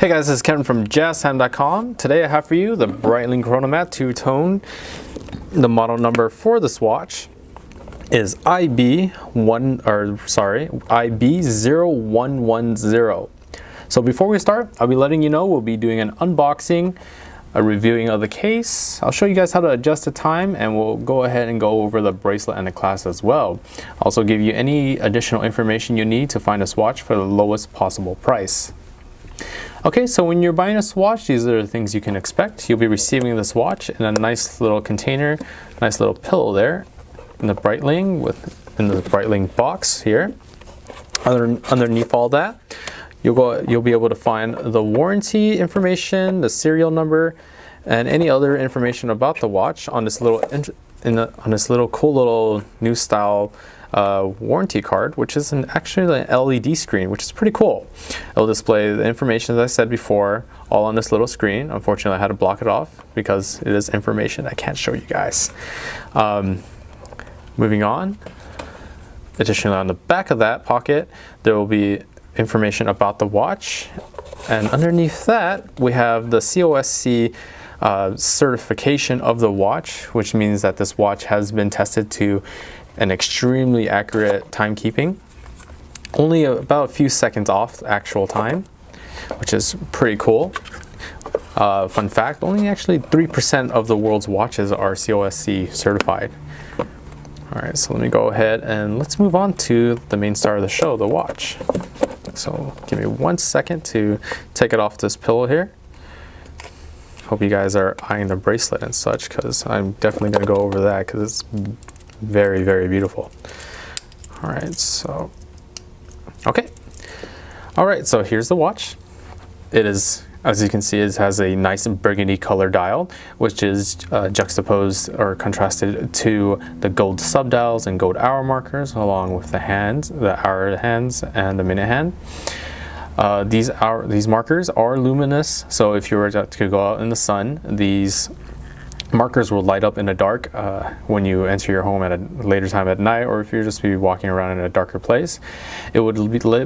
Hey guys, this is Kevin from JazTime.com. Today I have for you the Breitling Chronomat two-tone. The model number for this watch is IB0110. So before we start, I'll be letting you know we'll be doing an unboxing, a reviewing of the case. I'll show you guys how to adjust the time, and we'll go ahead and go over the bracelet and the clasp as well. I'll also give you any additional information you need to find this watch for the lowest possible price. Okay, so when you're buying this watch, these are the things you can expect. You'll be receiving this watch in a nice little container, nice little pillow there in the Breitling, in the Breitling box here. Underneath all that, you'll be able to find the warranty information, the serial number, and any other information about the watch on this little cool little new style warranty card, which is actually an LED screen, which is pretty cool. It'll display the information, as I said before, all on this little screen. Unfortunately, I had to block it off because it is information I can't show you guys. Moving on. Additionally, on the back of that pocket, there will be information about the watch, and underneath that we have the COSC certification of the watch, which means that this watch has been tested to an extremely accurate timekeeping, only about a few seconds off actual time, which is pretty cool. Fun fact, only actually 3% of the world's watches are COSC certified. Alright, so let me go ahead and let's move on to the main star of the show, the watch. So give me 1 second to take it off this pillow here. Hope you guys are eyeing the bracelet and such, because I'm definitely going to go over that because it's very, very beautiful. All right, so okay. All right, so here's the watch. It is, as you can see, it has a nice burgundy color dial, which is juxtaposed or contrasted to the gold subdials and gold hour markers, along with the hands, the hour hands and the minute hand. These markers are luminous, so if you were to go out in the sun, these markers will light up in the dark when you enter your home at a later time at night, or if you're just be walking around in a darker place. It would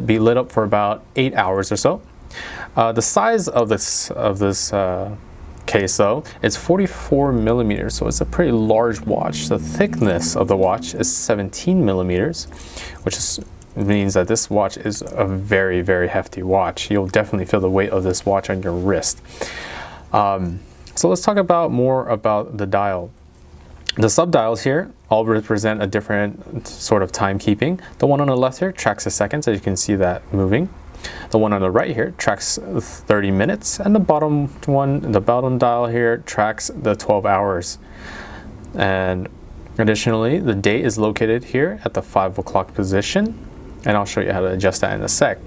be lit up for about 8 hours or so. The size of this case, though, is 44 millimeters, so it's a pretty large watch. The thickness of the watch is 17 millimeters, which means that this watch is a very, very hefty watch. You'll definitely feel the weight of this watch on your wrist. So let's talk more about the dial. The subdials here all represent a different sort of timekeeping. The one on the left here tracks the seconds, as you can see that moving. The one on the right here tracks 30 minutes, and the bottom dial here tracks the 12 hours. And additionally, the date is located here at the 5 o'clock position, and I'll show you how to adjust that in a sec.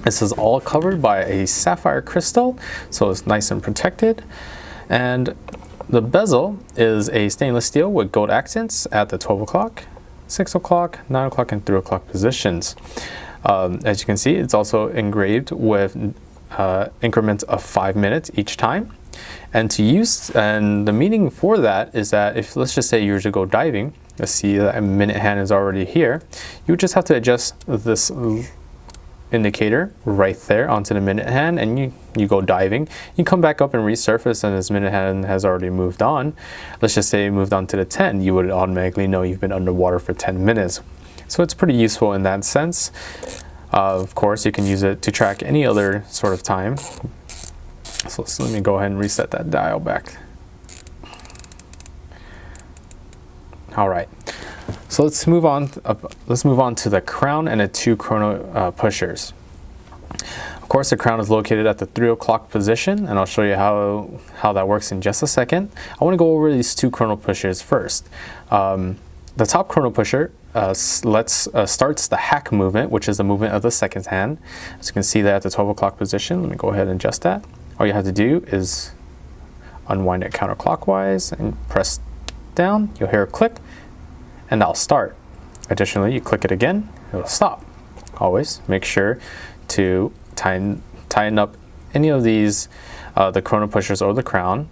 This is all covered by a sapphire crystal, so it's nice and protected. And the bezel is a stainless steel with gold accents at the 12 o'clock, 6 o'clock, 9 o'clock, and 3 o'clock positions. As you can see, it's also engraved with increments of 5 minutes each time. And the meaning for that is that if, let's just say you were to go diving, let's see that a minute hand is already here, you would just have to adjust this indicator right there onto the minute hand, and you go diving. You come back up and resurface, and this minute hand has already moved on. Let's just say it moved on to the 10, you would automatically know you've been underwater for 10 minutes. So it's pretty useful in that sense. Of course, you can use it to track any other sort of time. So let me go ahead and reset that dial back. All right. So let's move on to the crown and the 2 chrono pushers. Of course, the crown is located at the 3 o'clock position, and I'll show you how that works in just a second. I want to go over these 2 chrono pushers first. The top chrono pusher starts the hack movement, which is the movement of the second hand. As you can see that at the 12 o'clock position. Let me go ahead and adjust that. All you have to do is unwind it counterclockwise and press down. You'll hear a click, and that'll start. Additionally, you click it again, it'll stop. Always make sure to tighten up any of these, the chrono pushers or the crown.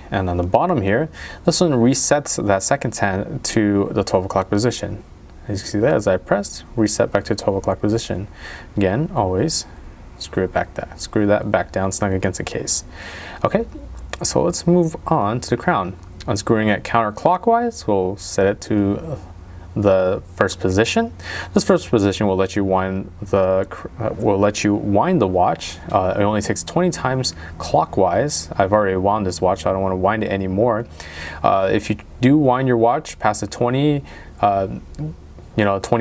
And on the bottom here, this one resets that second hand to the 12 o'clock position. As you can see that, as I press, reset back to 12 o'clock position. Again, always screw that back down, snug against the case. Okay, so let's move on to the crown. Unscrewing it counterclockwise, we'll set it to the first position. This first position will let you wind the watch. It only takes 20 times clockwise. I've already wound this watch, so I don't want to wind it anymore. If you do wind your watch past the 20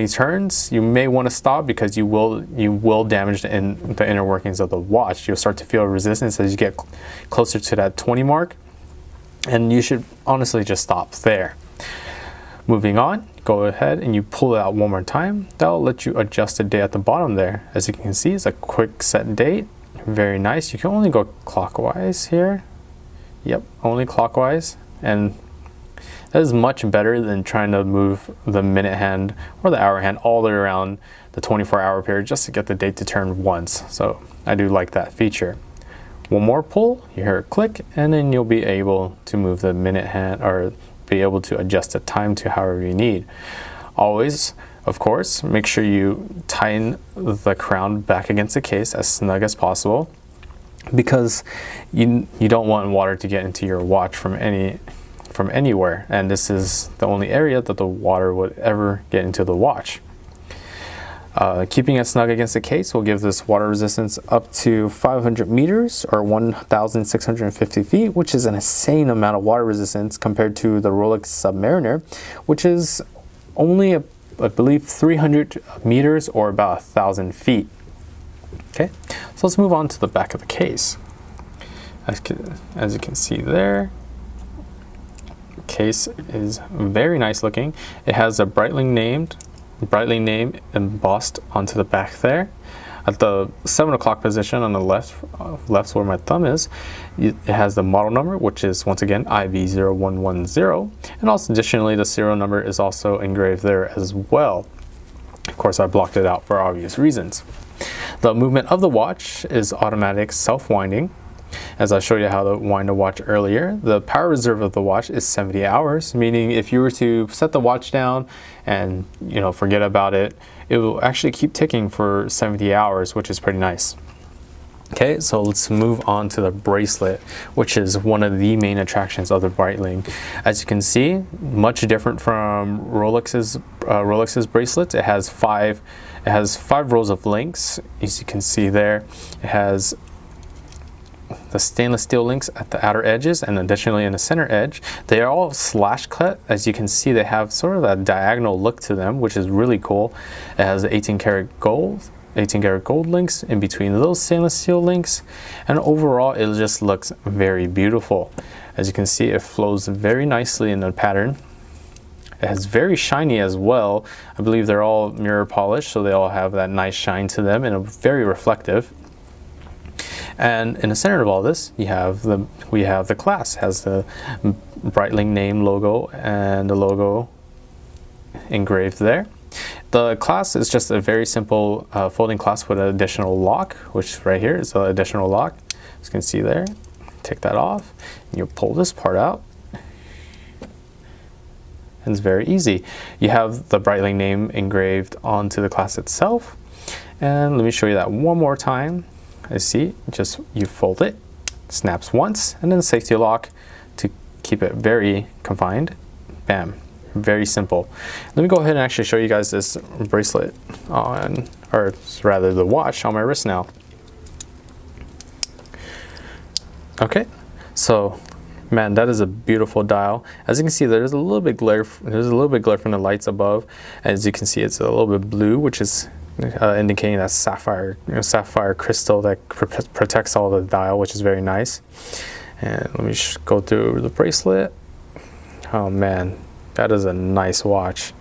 turns, you may want to stop, because you will damage the inner workings of the watch. You'll start to feel resistance as you get closer to that 20 mark, and you should honestly just stop there. Moving on, go ahead and you pull it out one more time. That'll let you adjust the date at the bottom there. As you can see, it's a quick set date. Very nice. You can only go clockwise here. Yep, only clockwise, and that is much better than trying to move the minute hand or the hour hand all the way around the 24-hour period just to get the date to turn once. So I do like that feature. One more pull, you hear a click, and then you'll be able to move the minute hand, or be able to adjust the time to however you need. Always, of course, make sure you tighten the crown back against the case as snug as possible, because you don't want water to get into your watch from anywhere, and this is the only area that the water would ever get into the watch. Keeping it snug against the case will give this water resistance up to 500 meters or 1,650 feet, which is an insane amount of water resistance compared to the Rolex Submariner, which is only, I believe, 300 meters or about 1,000 feet. Okay, so let's move on to the back of the case. As you can see there, the case is very nice looking. It has a Breitling name embossed onto the back there. At the 7 o'clock position on the left where my thumb is, it has the model number, which is once again IB0110, and also additionally the serial number is also engraved there as well. Of course, I blocked it out for obvious reasons. The movement of the watch is automatic self-winding. As I showed you how to wind a watch earlier, the power reserve of the watch is 70 hours, meaning if you were to set the watch down and forget about it, it will actually keep ticking for 70 hours, which is pretty nice. Okay, so let's move on to the bracelet, which is one of the main attractions of the Breitling. As you can see, much different from Rolex's bracelets. It has five rows of links, as you can see there. It has the stainless steel links at the outer edges, and additionally in the center edge. They are all slash cut. As you can see, they have sort of a diagonal look to them, which is really cool. It has 18 karat gold links in between those stainless steel links, and overall it just looks very beautiful. As you can see, it flows very nicely in the pattern. It has very shiny as well. I believe they're all mirror polished, so they all have that nice shine to them and are very reflective. And in the center of all this, we have the clasp. It has the Breitling name logo and the logo engraved there. The clasp is just a very simple folding clasp with an additional lock, which right here is an additional lock. As you can see there, take that off, and you'll pull this part out. And it's very easy. You have the Breitling name engraved onto the clasp itself. And let me show you that one more time. I see, just you fold it, snaps once, and then the safety lock to keep it very confined. Bam, very simple. Let me go ahead and actually show you guys this bracelet on, or rather the watch on my wrist now. Okay, so man, that is a beautiful dial. As you can see, there's a little bit glare. There's a little bit glare from the lights above. As you can see, it's a little bit blue, which is indicating that sapphire crystal that protects all the dial, which is very nice. And let me just go through the bracelet. Oh man, that is a nice watch.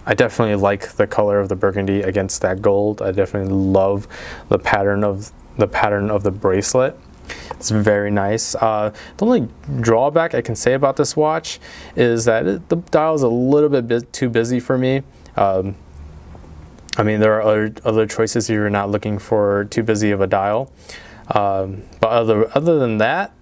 I definitely like the color of the burgundy against that gold. I definitely love the pattern of the bracelet. It's very nice. The only drawback I can say about this watch is that the dial is a little bit too busy for me. I mean, there are other choices if you're not looking for too busy of a dial. But other than that,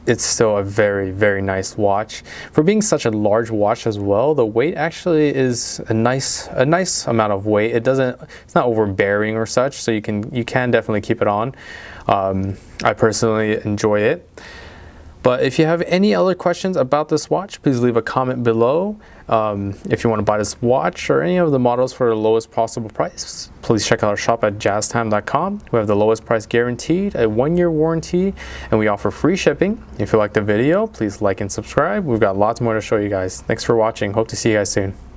it's still a very, very nice watch. For being such a large watch as well, the weight actually is a nice amount of weight. It's not overbearing or such, so you can definitely keep it on. I personally enjoy it. But if you have any other questions about this watch, please leave a comment below. If you want to buy this watch or any of the models for the lowest possible price, please check out our shop at JazTime.com. We have the lowest price guaranteed, a 1-year warranty, and we offer free shipping. If you liked the video, please like and subscribe. We've got lots more to show you guys. Thanks for watching. Hope to see you guys soon.